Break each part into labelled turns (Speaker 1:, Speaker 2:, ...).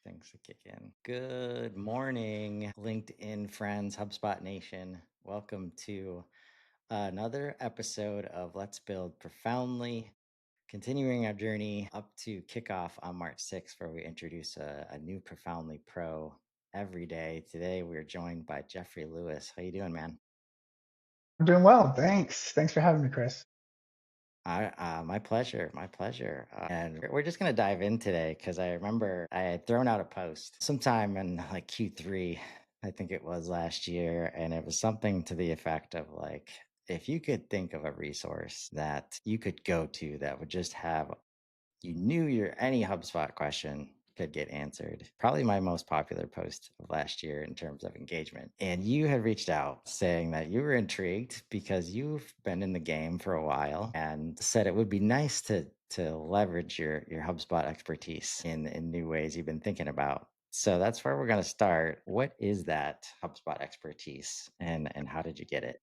Speaker 1: Things to kick in. Good morning, LinkedIn friends, HubSpot Nation. Welcome to another episode of Let's Build Profoundly, continuing our journey up to kickoff on March 6th, where we introduce a new Profoundly Pro every day. Today, we're joined by Jeffrey Lewis. How you doing, man?
Speaker 2: I'm doing well. Thanks. Thanks for having me, Chris.
Speaker 1: My pleasure, my pleasure. And we're just going to dive in today because I remember I had thrown out a post sometime in like Q3, I think it was last year. And it was something to the effect of like, if you could think of a resource that you could go to that would just have, you knew your any HubSpot question could get answered. Probably my most popular post of last year in terms of engagement. And you had reached out saying that you were intrigued because you've been in the game for a while and said it would be nice to leverage your HubSpot expertise in new ways you've been thinking about. So that's where we're going to start. What is that HubSpot expertise and how did you get it?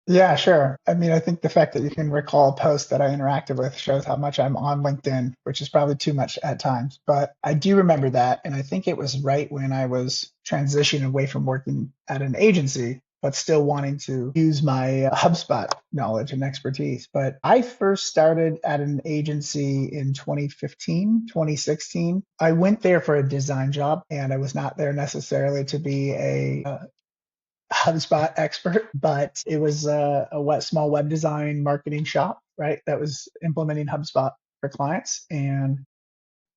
Speaker 2: Yeah, sure. I mean, I think the fact that you can recall a post that I interacted with shows how much I'm on LinkedIn, which is probably too much at times. But I do remember that. And I think it was right when I was transitioning away from working at an agency, but still wanting to use my HubSpot knowledge and expertise. But I first started at an agency in 2015, 2016. I went there for a design job, and I was not there necessarily to be a HubSpot expert, but it was small web design marketing shop, right? That was implementing HubSpot for clients. And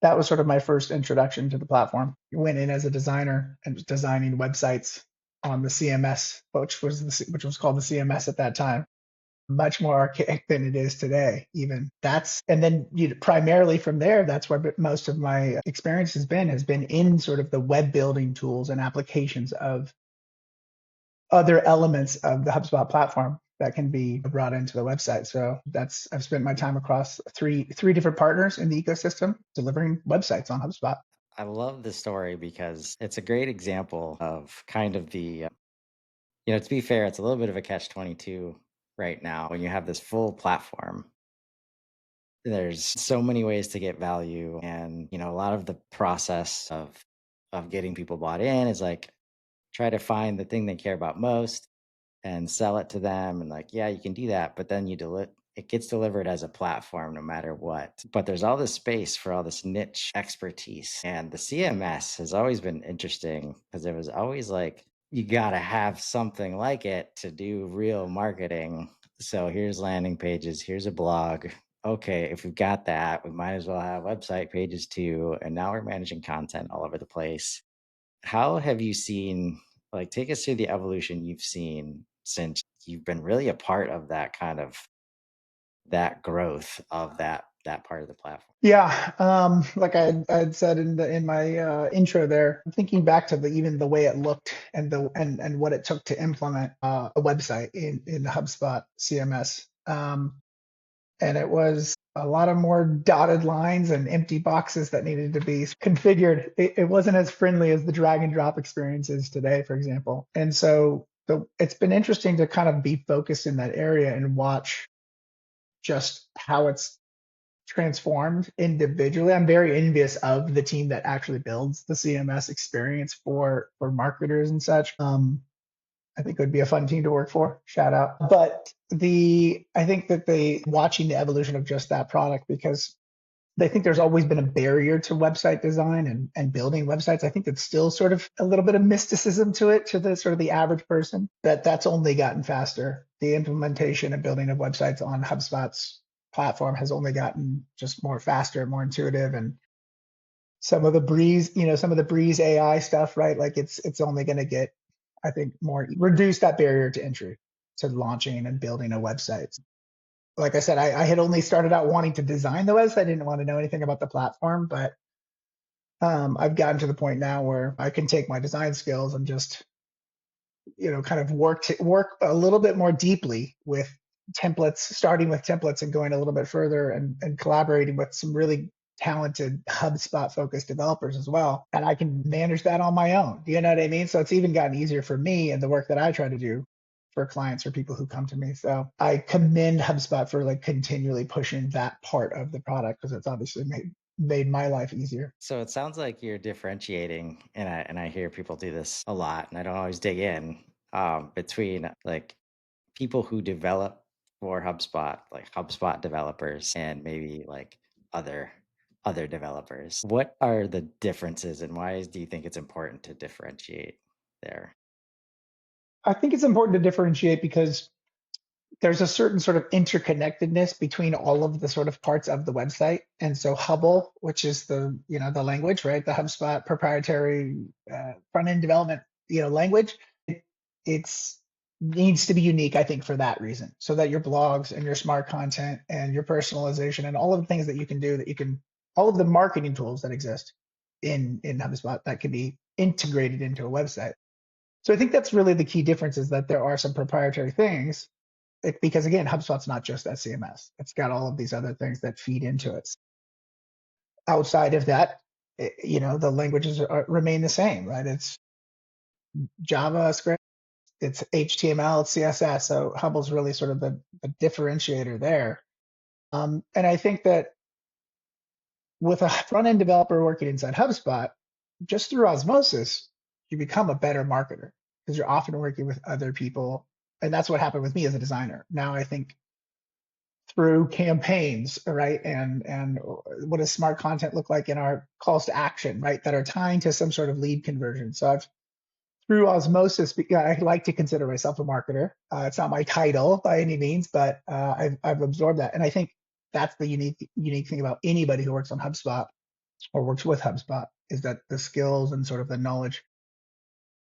Speaker 2: that was sort of my first introduction to the platform. Went in as a designer and was designing websites on the CMS, which was called the CMS at that time. Much more archaic than it is today, even. And then primarily from there, that's where most of my experience has been in sort of the web building tools and applications of other elements of the HubSpot platform that can be brought into the website. So I've spent my time across three different partners in the ecosystem delivering websites on HubSpot.
Speaker 1: I love this story because it's a great example of kind of to be fair, it's a little bit of a catch 22 right now when you have this full platform. There's so many ways to get value and, a lot of the process of getting people bought in is like try to find the thing they care about most and sell it to them and like, yeah, you can do that, but then it gets delivered as a platform no matter what. But there's all this space for all this niche expertise. And the CMS has always been interesting because it was always like you got to have something like it to do real marketing. So here's landing pages, here's a blog. Okay, if we've got that, we might as well have website pages too. And now we're managing content all over the place. How have you seen, like, take us through the evolution you've seen since you've been really a part of that kind of that growth of that part of the platform?
Speaker 2: Yeah, like I had said in my intro there, thinking back to even the way it looked and and what it took to implement a website in the HubSpot CMS. And it was a lot of more dotted lines and empty boxes that needed to be configured. It wasn't as friendly as the drag and drop experience is today, for example. And so it's been interesting to kind of be focused in that area and watch just how it's transformed individually. I'm very envious of the team that actually builds the CMS experience for marketers and such. I think it would be a fun team to work for. Shout out. But I think that watching the evolution of just that product, because they think there's always been a barrier to website design and building websites. I think it's still sort of a little bit of mysticism to it, to the sort of the average person, that's only gotten faster. The implementation and building of websites on HubSpot's platform has only gotten just more faster, more intuitive. And some of the Breeze AI stuff, right? Like it's only going to get, I think, more reduce that barrier to entry to launching and building a website. Like I said, I had only started out wanting to design the website. I didn't want to know anything about the platform, but I've gotten to the point now where I can take my design skills and just, kind of work a little bit more deeply with templates, starting with templates and going a little bit further and collaborating with some really talented HubSpot focused developers as well. And I can manage that on my own. You know what I mean? So it's even gotten easier for me and the work that I try to do for clients or people who come to me. So I commend HubSpot for like continually pushing that part of the product because it's obviously made my life easier.
Speaker 1: So it sounds like you're differentiating, and I hear people do this a lot, and I don't always dig in between like people who develop for HubSpot, like HubSpot developers, and maybe like other other developers. What are the differences, and do you think it's important to differentiate there?
Speaker 2: I think it's important to differentiate because there's a certain sort of interconnectedness between all of the sort of parts of the website. And so Hubble, which is the language, right? The HubSpot proprietary front end development, language, it's needs to be unique, I think, for that reason. So that your blogs and your smart content and your personalization and all of the things that you can do all of the marketing tools that exist in HubSpot that can be integrated into a website. So I think that's really the key difference is that there are some proprietary things because again, HubSpot's not just that CMS. It's got all of these other things that feed into it. Outside of that, the languages remain the same, right? It's JavaScript, it's HTML, it's CSS. So Hubble's really sort of the differentiator there. And I think that with a front end developer working inside HubSpot, just through osmosis, you become a better marketer because you're often working with other people. And that's what happened with me as a designer. Now I think through campaigns, right? And what does smart content look like in our calls to action, right? That are tying to some sort of lead conversion. So I've through osmosis, I like to consider myself a marketer. It's not my title by any means, but I've absorbed that, and I think that's the unique thing about anybody who works on HubSpot or works with HubSpot is that the skills and sort of the knowledge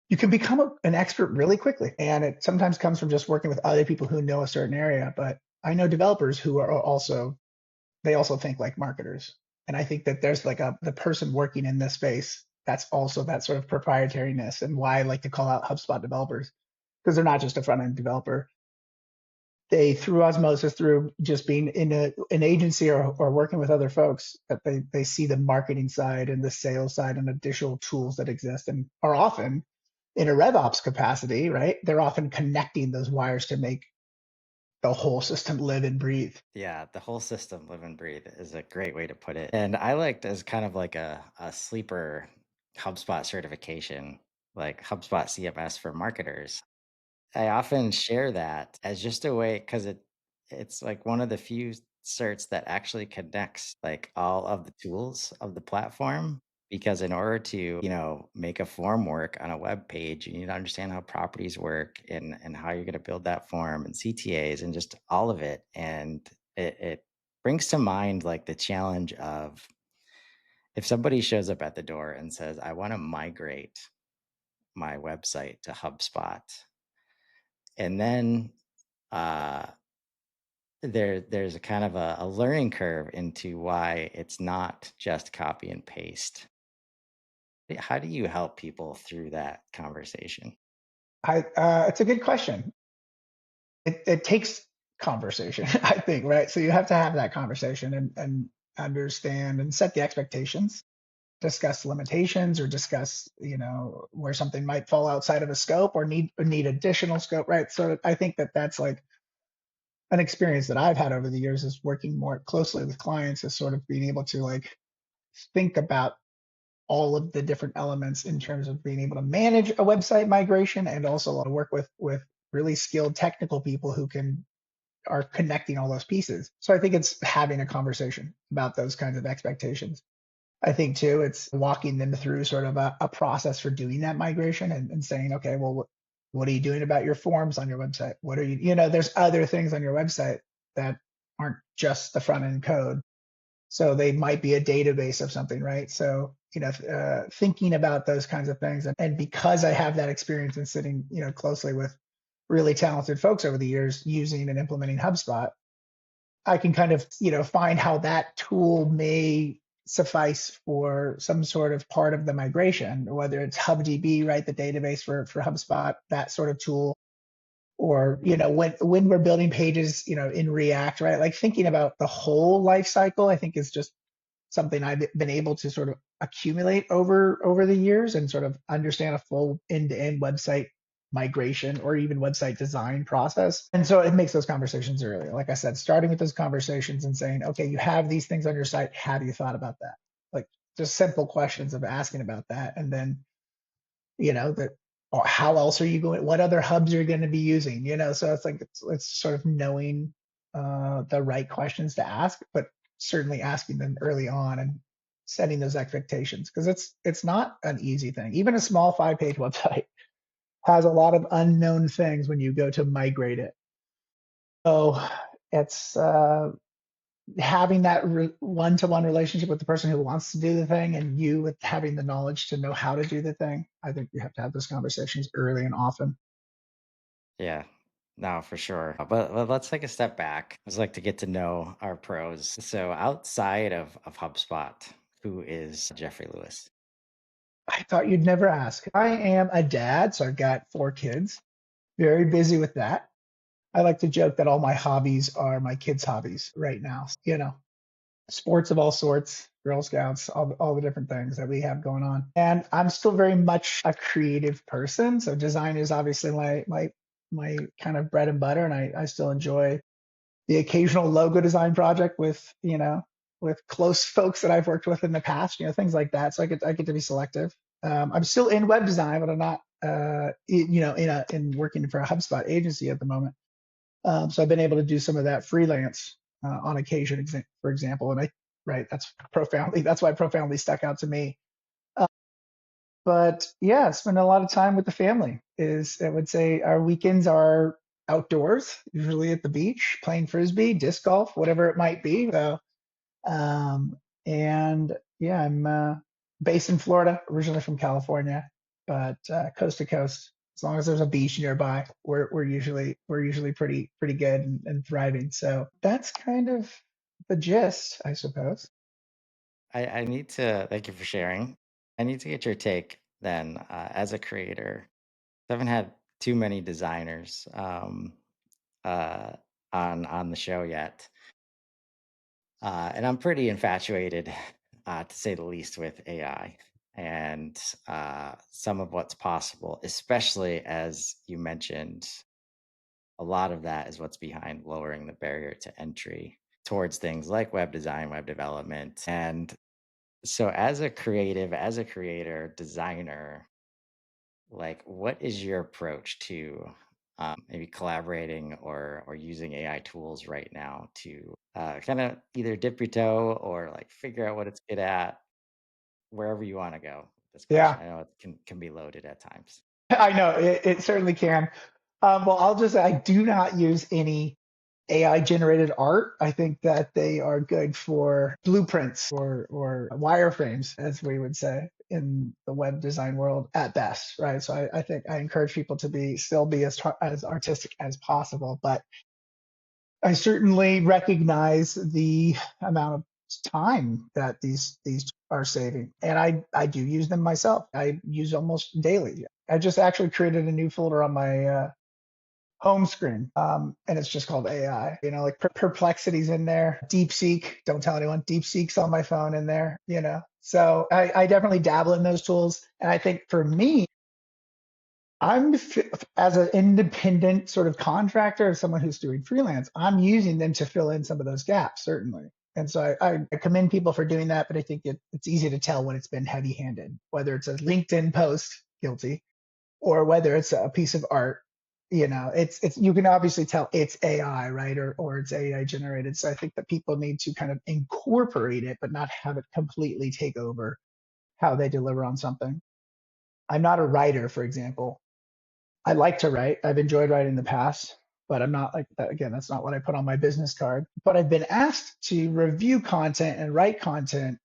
Speaker 2: you can become an expert really quickly, and it sometimes comes from just working with other people who know a certain area. But I know developers who are also they also think like marketers. And I think that there's like the person working in this space that's also that sort of proprietariness and why I like to call out HubSpot developers because they're not just a front end developer. They through osmosis, through just being in an agency or working with other folks, that they see the marketing side and the sales side and additional tools that exist and are often in a RevOps capacity, right? They're often connecting those wires to make the whole system live and breathe.
Speaker 1: Yeah, the whole system live and breathe is a great way to put it. And I liked as kind of like a sleeper HubSpot certification, like HubSpot CMS for marketers. I often share that as just a way because it's like one of the few certs that actually connects like all of the tools of the platform. Because in order to, make a form work on a web page, you need to understand how properties work and how you're going to build that form and CTAs and just all of it. And it brings to mind like the challenge of if somebody shows up at the door and says, I want to migrate my website to HubSpot. And then uh, there's a kind of a learning curve into why it's not just copy and paste. How do you help people through that conversation?
Speaker 2: It's a good question. It takes conversation, I think, right? So you have to have that conversation and understand and set the expectations, discuss limitations or discuss, where something might fall outside of a scope or need additional scope, right? So I think that that's like an experience that I've had over the years is working more closely with clients is sort of being able to like think about all of the different elements in terms of being able to manage a website migration and also to work with really skilled technical people who are connecting all those pieces. So I think it's having a conversation about those kinds of expectations. I think too, it's walking them through sort of a process for doing that migration and saying, okay, well, what are you doing about your forms on your website? What are there's other things on your website that aren't just the front end code. So they might be a database of something, right? So, thinking about those kinds of things. And because I have that experience in sitting, closely with really talented folks over the years using and implementing HubSpot, I can kind of, find how that tool may suffice for some sort of part of the migration, whether it's HubDB, right? The database for HubSpot, that sort of tool, or, when we're building pages, in React, right? Like thinking about the whole life cycle, I think is just something I've been able to sort of accumulate over the years and sort of understand a full end-to-end website migration or even website design process. And so it makes those conversations earlier. Like I said, starting with those conversations and saying, okay, you have these things on your site. Have you thought about that? just simple questions of asking about that. And then, that, or how else are you going, what other hubs are you going to be using? So it's like, it's sort of knowing the right questions to ask, but certainly asking them early on and setting those expectations, because it's not an easy thing. Even a small 5-page website has a lot of unknown things when you go to migrate it. So it's having that one-to-one relationship with the person who wants to do the thing, and you with having the knowledge to know how to do the thing. I think you have to have those conversations early and often.
Speaker 1: Yeah. No, for sure. But let's take a step back. I'd like to get to know our pros. So outside of HubSpot, who is Jeffrey Lewis?
Speaker 2: I thought you'd never ask. I am a dad, so I've got 4 kids. Very busy with that. I like to joke that all my hobbies are my kids' hobbies right now. Sports of all sorts, Girl Scouts, all the different things that we have going on. And I'm still very much a creative person. So design is obviously my kind of bread and butter. And I still enjoy the occasional logo design project with close folks that I've worked with in the past, things like that. So I get to be selective. I'm still in web design, but I'm not, in working for a HubSpot agency at the moment. So I've been able to do some of that freelance on occasion, for example. And right, that's why profoundly stuck out to me. Uh, but yeah, spend a lot of time with the family. I would say our weekends are outdoors, usually at the beach, playing frisbee, disc golf, whatever it might be. So, and yeah, I'm based in Florida, originally from California, but coast to coast. As long as there's a beach nearby, we're usually pretty good and thriving. So that's kind of the gist, I suppose.
Speaker 1: I need to thank you for sharing. I need to get your take then as a creator. I haven't had too many designers uh, on the show yet. And I'm pretty infatuated, to say the least, with AI and some of what's possible, especially as you mentioned, a lot of that is what's behind lowering the barrier to entry towards things like web design, web development. And so, as a creative, as a creator, designer, like what is your approach to maybe collaborating or using AI tools right now to kind of either dip your toe or like figure out what it's good at wherever you want to go with this question?
Speaker 2: Yeah,
Speaker 1: I know it can be loaded at times.
Speaker 2: I know it certainly can. Well, I'll just say I do not use any AI generated art. I think that they are good for blueprints or wireframes, as we would say in the web design world at best, right? So I think I encourage people to still be as artistic as possible, but I certainly recognize the amount of time that these are saving, and I do use them myself. I use almost daily. I just actually created a new folder on my home screen, and it's just called AI. Like Perplexity's in there, DeepSeek. Don't tell anyone. DeepSeek's on my phone in there. So I definitely dabble in those tools, and I think for me, as an independent sort of contractor, or someone who's doing freelance, I'm using them to fill in some of those gaps, certainly. And so I commend people for doing that, but I think it's easy to tell when it's been heavy handed, whether it's a LinkedIn post, guilty, or whether it's a piece of art. It's you can obviously tell it's AI, right? Or it's AI generated. So I think that people need to kind of incorporate it, but not have it completely take over how they deliver on something. I'm not a writer, for example. I like to write. I've enjoyed writing in the past, but I'm not like that. Again, that's not what I put on my business card. But I've been asked to review content and write content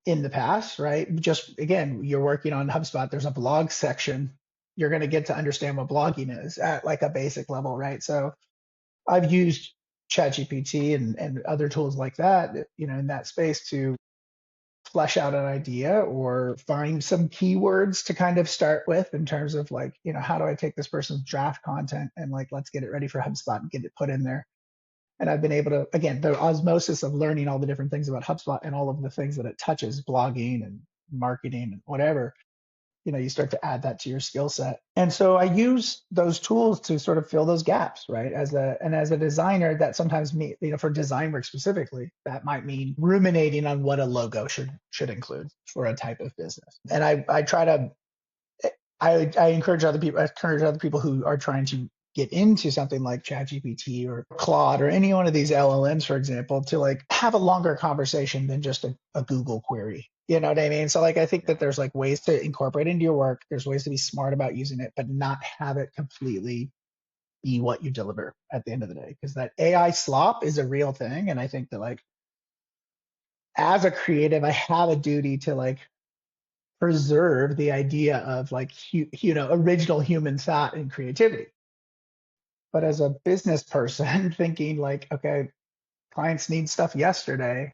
Speaker 2: in the past, right? Just again, you're working on HubSpot, there's a blog section. You're going to get to understand what blogging is at like a basic level, right? So I've used ChatGPT and other tools like that, in that space to flesh out an idea or find some keywords to kind of start with in terms of like, how do I take this person's draft content and like, let's get it ready for HubSpot and get it put in there. And I've been able to, again, the osmosis of learning all the different things about HubSpot and all of the things that it touches, blogging and marketing and whatever. you start to add that to your skill set. And so I use those tools to sort of fill those gaps, right? As a designer, that sometimes for design work specifically, that might mean ruminating on what a logo should include for a type of business. And I try to I encourage other people who are trying to get into something like ChatGPT or Claude or any one of these LLMs, for example, to like have a longer conversation than just a Google query. You know what I mean? So like I think that
Speaker 1: Yeah.
Speaker 2: there's like ways to incorporate into your work. There's ways to be smart about using it, but not have it completely be what you deliver at the end of the day. Because that AI slop is a real thing. And I think that like as a creative, I have a duty to like preserve the idea of like original human thought and creativity. But as a business person thinking like, okay, clients need stuff yesterday,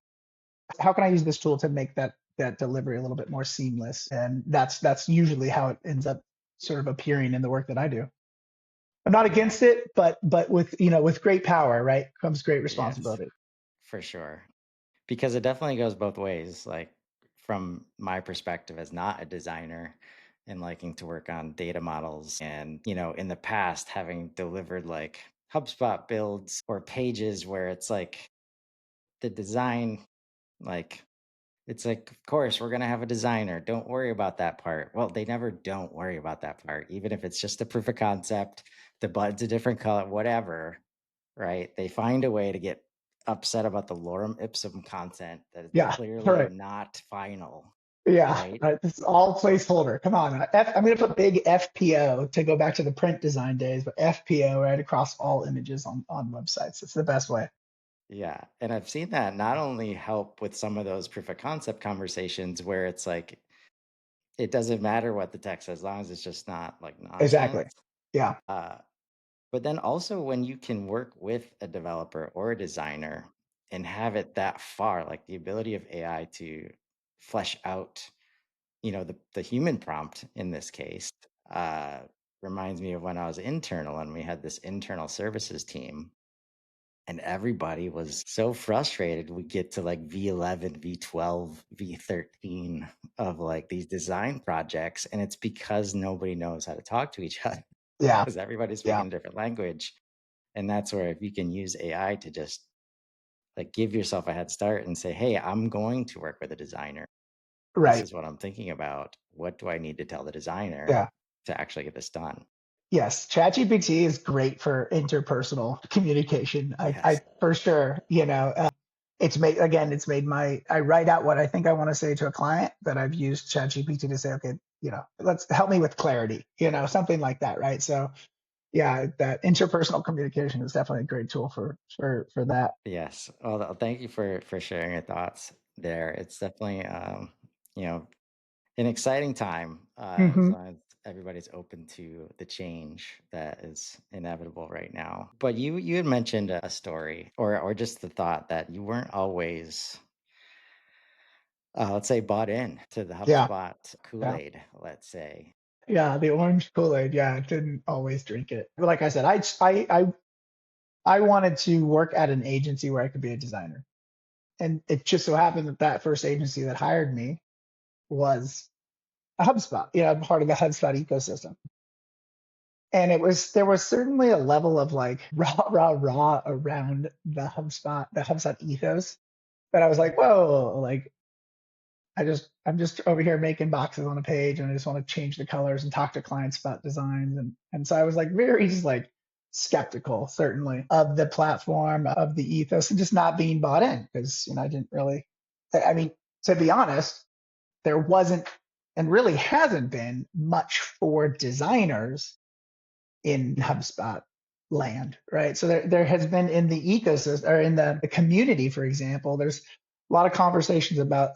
Speaker 2: how can I use this tool to make that delivery a little bit more seamless? And that's usually how it ends up sort of appearing in the work that I do. I'm not
Speaker 1: Yeah.
Speaker 2: against it, but with great power, right, comes great
Speaker 1: Yes,
Speaker 2: responsibility.
Speaker 1: for sure. Because it definitely goes both ways. Like from my perspective as not a designer and liking to work on data models and, in the past having delivered like HubSpot builds or pages where it's like the design, like it's like, of course, we're going to have a designer. Don't worry about that part. Well, they never don't worry about that part, even if it's just a proof of concept, the button's a different color, whatever, right? They find a way to get upset about the lorem ipsum content that is
Speaker 2: Yeah, all
Speaker 1: clearly
Speaker 2: right.
Speaker 1: not final,
Speaker 2: Yeah,
Speaker 1: right?
Speaker 2: right. This is all placeholder. Come on. I'm going to put big FPO to go back to the print design days, but FPO right across all images on websites. It's the best way.
Speaker 1: Yeah. And I've seen that not only help with some of those proof of concept conversations where it's like, it doesn't matter what the text says, as long as it's just not like
Speaker 2: Exactly.
Speaker 1: nonsense.
Speaker 2: Yeah.
Speaker 1: Uh, But then also when you can work with a developer or a designer and have it that far, like the ability of AI to flesh out, the human prompt in this case, uh, reminds me of when I was internal and we had this internal services team and everybody was so frustrated. We get to like V11, V12, V13 of like these design projects. And it's because nobody knows how to talk to each other
Speaker 2: Yeah.
Speaker 1: because everybody's
Speaker 2: Yeah.
Speaker 1: speaking a different language. And that's where if you can use AI to just like give yourself a head start and say, hey, I'm going to work with a designer. This
Speaker 2: Right.
Speaker 1: is what I'm thinking about. What do I need to tell the designer
Speaker 2: Yeah.
Speaker 1: to actually get this done?
Speaker 2: Yes. ChatGPT is great for interpersonal communication. I
Speaker 1: Yes.
Speaker 2: for sure, it's made I write out what I think I want to say to a client, but I've used ChatGPT to say, okay, let's help me with clarity, something like that. Right. So yeah, that interpersonal communication is definitely a great tool for that.
Speaker 1: Yes. Well, thank you for sharing your thoughts there. It's definitely you know, an exciting time as
Speaker 2: Hmm.
Speaker 1: long as everybody's open to the change that is inevitable right now. But you had mentioned a story or just the thought that you weren't always let's say bought in to the
Speaker 2: Yeah.
Speaker 1: HubSpot
Speaker 2: Yeah.
Speaker 1: Kool-Aid, let's say.
Speaker 2: Yeah. The orange Kool-Aid. Yeah. I didn't always drink it. But like I said, I wanted to work at an agency where I could be a designer. And it just so happened that that first agency that hired me was a HubSpot. I'm part of the HubSpot ecosystem. And there was certainly a level of like rah around the HubSpot ethos that I was like, whoa, like I'm just over here making boxes on a page and I just want to change the colors and talk to clients about designs. And so I was like very just like skeptical, certainly, of the platform, of the ethos, and just not being bought in because, I didn't really, I mean, to be honest, there wasn't and really hasn't been much for designers in HubSpot land, right? So there has been in the ecosystem or in the community, for example, there's a lot of conversations about,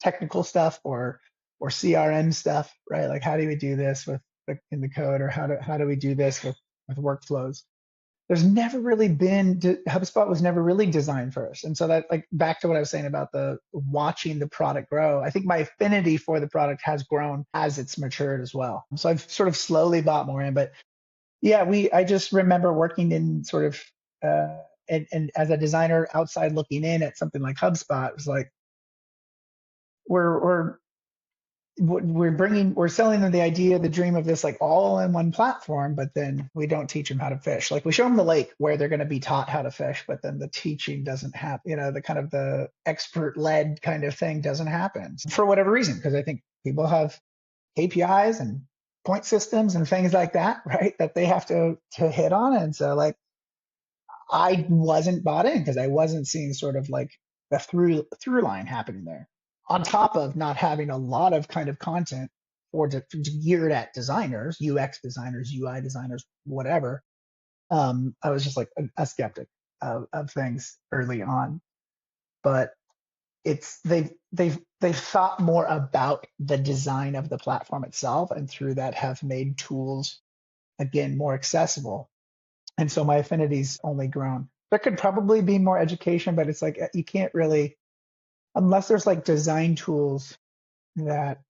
Speaker 2: technical stuff or CRM stuff, right? Like how do we do this in the code or how do we do this with workflows? There's never really been HubSpot was never really designed first. And so that like back to what I was saying about the watching the product grow, I think my affinity for the product has grown as it's matured as well. So I've sort of slowly bought more in, but yeah, I just remember working in sort of, and as a designer outside looking in at something like HubSpot, it was like, we're we're selling them the idea, the dream of this like all in one platform, but then we don't teach them how to fish. Like we show them the lake where they're going to be taught how to fish, but then the teaching doesn't happen. The kind of the expert led kind of thing doesn't happen for whatever reason. Because I think people have KPIs and point systems and things like that, right? That they have to hit on. And so like I wasn't bought in because I wasn't seeing sort of like the through line happening there. On top of not having a lot of kind of content geared at designers, UX designers, UI designers, whatever. I was just like a skeptic of things early on, but it's they've thought more about the design of the platform itself, and through that have made tools again more accessible, and so my affinity's only grown. There could probably be more education, but it's like you can't really, unless there's like design tools that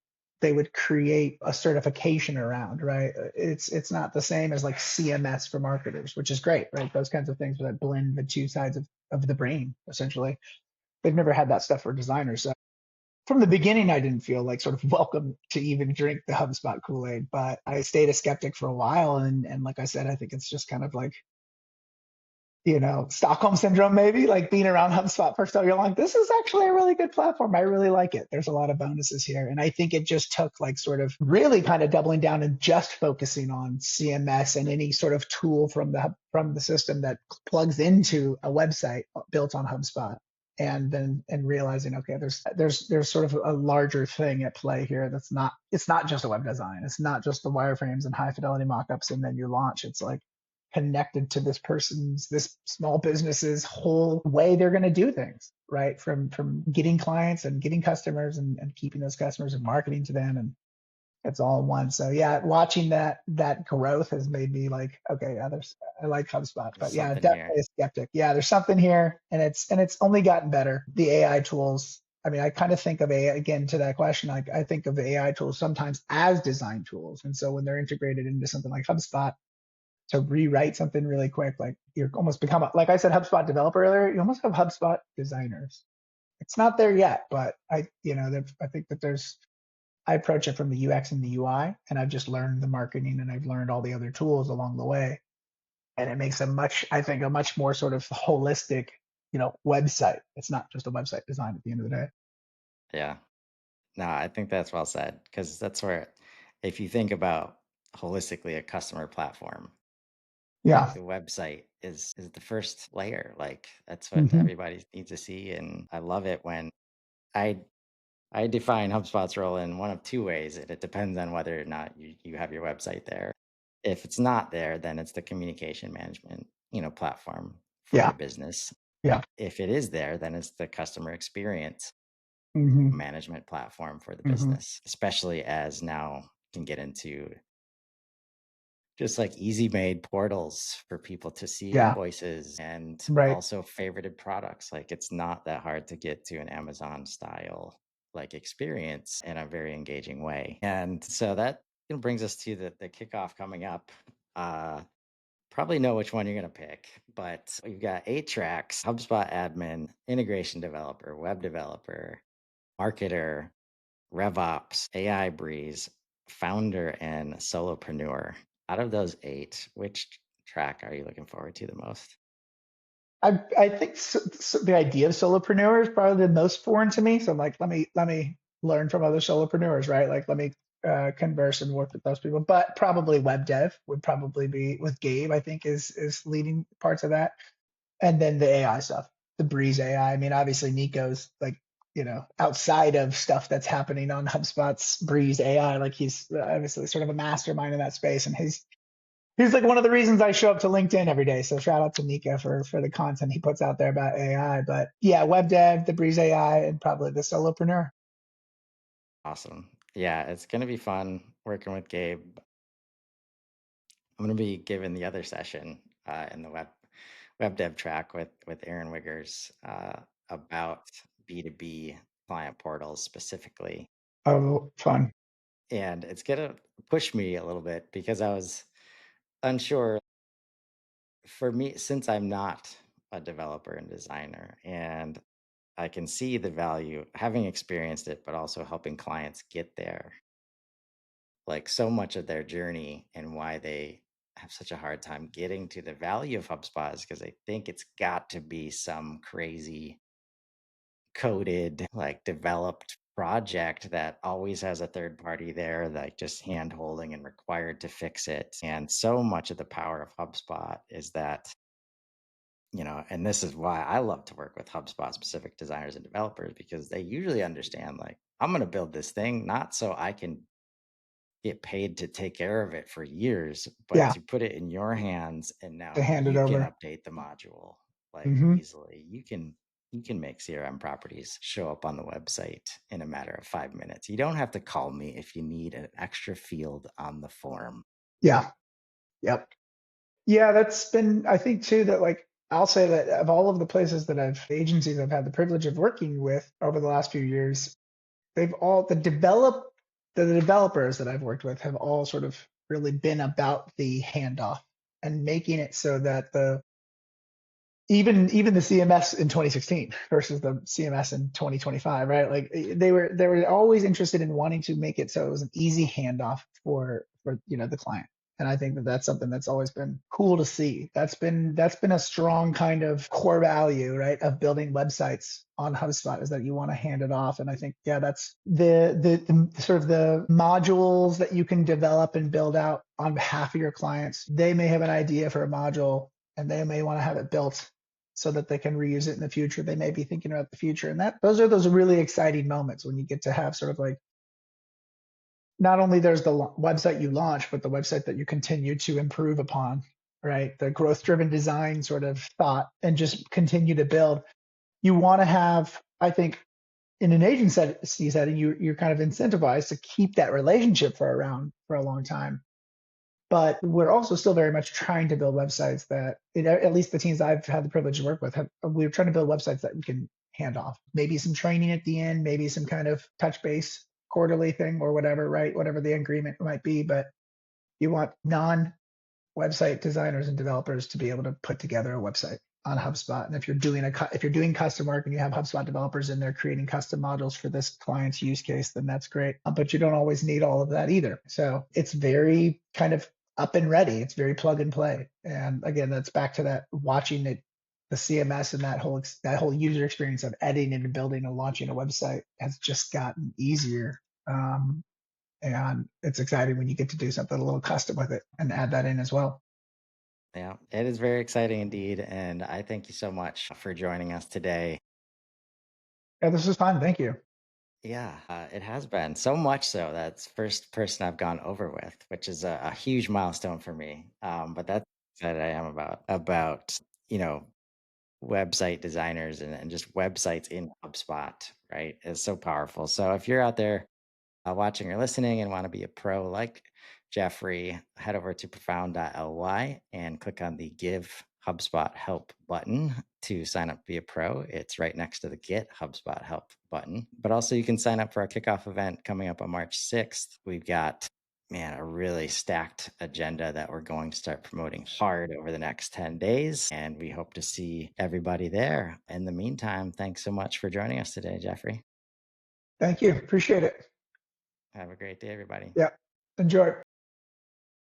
Speaker 2: they would create a certification around, right? It's not the same as like CMS for marketers, which is great, right? Those kinds of things that blend the two sides of the brain, essentially. They've never had that stuff for designers. So from the beginning, I didn't feel like sort of welcome to even drink the HubSpot Kool-Aid, but I stayed a skeptic for a while. And like I said, I think it's just kind of like, Stockholm syndrome, maybe like being around HubSpot for so long. This is actually a really good platform. I really like it. There's a lot of bonuses here. And I think it just took like sort of really kind of doubling down and just focusing on CMS and any sort of tool from the system that plugs into a website built on HubSpot. And then realizing, okay, there's sort of a larger thing at play here. It's not just a web design. It's not just the wireframes and high fidelity mockups and then you launch. It's like connected to this small business's whole way they're going to do things, right? From getting clients and getting customers and keeping those customers and marketing to them, and it's all in one. So yeah, watching that growth has made me like, okay, yeah, I like HubSpot,
Speaker 1: There's
Speaker 2: but yeah,
Speaker 1: something here.
Speaker 2: definitely a skeptic. Yeah, there's something here, and it's only gotten better. The AI tools. I mean, I kind of think of AI again to that question. Like I think of AI tools sometimes as design tools, and so when they're integrated into something like HubSpot, to rewrite something really quick. Like you're almost like I said, HubSpot developer earlier, you almost have HubSpot designers. It's not there yet, but I think that I approach it from the UX and the UI, and I've just learned the marketing and I've learned all the other tools along the way. And it makes I think, a much more sort of holistic, website. It's not just a website design at the end of the day.
Speaker 1: Yeah. No, I think that's well said because that's where, if you think about holistically a customer platform, like
Speaker 2: Yeah.
Speaker 1: the website is the first layer. Like that's what
Speaker 2: Hmm.
Speaker 1: everybody needs to see. And I love it when I I define HubSpot's role in one of two ways, and it depends on whether or not you have your website there. If it's not there, then it's the communication management, platform for
Speaker 2: Yeah.
Speaker 1: the business.
Speaker 2: Yeah.
Speaker 1: If it is there, then it's the customer experience
Speaker 2: Hmm.
Speaker 1: management platform for the
Speaker 2: Hmm.
Speaker 1: business, especially as now can get into just like easy made portals for people to see
Speaker 2: Yeah.
Speaker 1: invoices and
Speaker 2: Right.
Speaker 1: also favorited products. Like it's not that hard to get to an Amazon style like experience in a very engaging way. And so that brings us to the kickoff coming up. Uh Probably know which one you're going to pick, but we've got 8 tracks: HubSpot admin, integration developer, web developer, marketer, RevOps, AI Breeze, founder, and solopreneur. Out of those 8, which track are you looking forward to the most?
Speaker 2: I think the idea of solopreneur is probably the most foreign to me. So I'm like, let me learn from other solopreneurs, right? Like, let me converse and work with those people. But probably web dev would probably be with Gabe. I think is leading parts of that, and then the AI stuff, the Breeze AI. I mean, obviously Nico's like, outside of stuff that's happening on HubSpot's Breeze AI, like he's obviously sort of a mastermind in that space, and he's like one of the reasons I show up to LinkedIn every day. So shout out to Nika for the content he puts out there about AI. But yeah, web dev, the Breeze AI, and probably the solopreneur.
Speaker 1: Awesome. Yeah, it's going to be fun working with Gabe. I'm going to be giving the other session in the web dev track with Aaron Wiggers about B2B client portals specifically.
Speaker 2: Oh, fun.
Speaker 1: And it's going to push me a little bit because I was unsure. For me, since I'm not a developer and designer, and I can see the value having experienced it, but also helping clients get there. Like so much of their journey and why they have such a hard time getting to the value of HubSpot is because they think it's got to be some crazy coded, like developed project that always has a third party there, like just hand holding and required to fix it. And so much of the power of HubSpot is that, and this is why I love to work with HubSpot specific designers and developers because they usually understand, like, I'm going to build this thing not so I can get paid to take care of it for years, but
Speaker 2: Yeah,
Speaker 1: to put it in your hands and
Speaker 2: to
Speaker 1: now
Speaker 2: hand it
Speaker 1: you can
Speaker 2: over.
Speaker 1: update the module like
Speaker 2: Hmm.
Speaker 1: easily. You can make CRM properties show up on the website in a matter of 5 minutes. You don't have to call me if you need an extra field on the form.
Speaker 2: Yeah. Yep. Yeah, that's been, I think too, that like, I'll say that of all of the places that agencies I've had the privilege of working with over the last few years, they've all, the developers that I've worked with have all sort of really been about the handoff and making it so that even the CMS in 2016 versus the CMS in 2025, right? Like they were always interested in wanting to make it so it was an easy handoff for the client. And I think that that's something that's always been cool to see. That's been a strong kind of core value, right, of building websites on HubSpot is that you want to hand it off. And I think, yeah, that's the sort of the modules that you can develop and build out on behalf of your clients. They may have an idea for a module and they may want to have it built so that they can reuse it in the future. They may be thinking about the future. And those are those really exciting moments when you get to have sort of like, not only there's the website you launch, but the website that you continue to improve upon, right? The growth driven design sort of thought and just continue to build. You want to have, I think, in an agency setting, you're kind of incentivized to keep that relationship for a long time. But we're also still very much trying to build websites that, at least the teams I've had the privilege to work with, we're trying to build websites that we can hand off. Maybe some training at the end, maybe some kind of touch base quarterly thing or whatever, right? Whatever the agreement might be. But you want non-website designers and developers to be able to put together a website on HubSpot. And if you're doing custom work and you have HubSpot developers in there creating custom modules for this client's use case, then that's great. But you don't always need all of that either. So it's very kind of up and ready. It's very plug and play. And again, that's back to that watching it, the CMS and that whole user experience of editing and building and launching a website has just gotten easier. And it's exciting when you get to do something a little custom with it and add that in as well.
Speaker 1: Yeah, it is very exciting indeed. And I thank you so much for joining us today.
Speaker 2: Yeah, this is fun. Thank you.
Speaker 1: Yeah, it has been so much so that's first person I've gone over with, which is a huge milestone for me. But that's excited I am about you know website designers and just websites in HubSpot. Right, is so powerful. So if you're out there watching or listening and want to be a pro like Jeffrey, head over to profound.ly and click on the Give HubSpot Help button to sign up to be a pro. It's right next to the Get HubSpot Help button. But also, you can sign up for our kickoff event coming up on March 6th. We've got, man, a really stacked agenda that we're going to start promoting hard over the next 10 days. And we hope to see everybody there. In the meantime, thanks so much for joining us today, Jeffrey.
Speaker 2: Thank you. Appreciate it.
Speaker 1: Have a great day, everybody.
Speaker 2: Yeah. Enjoy.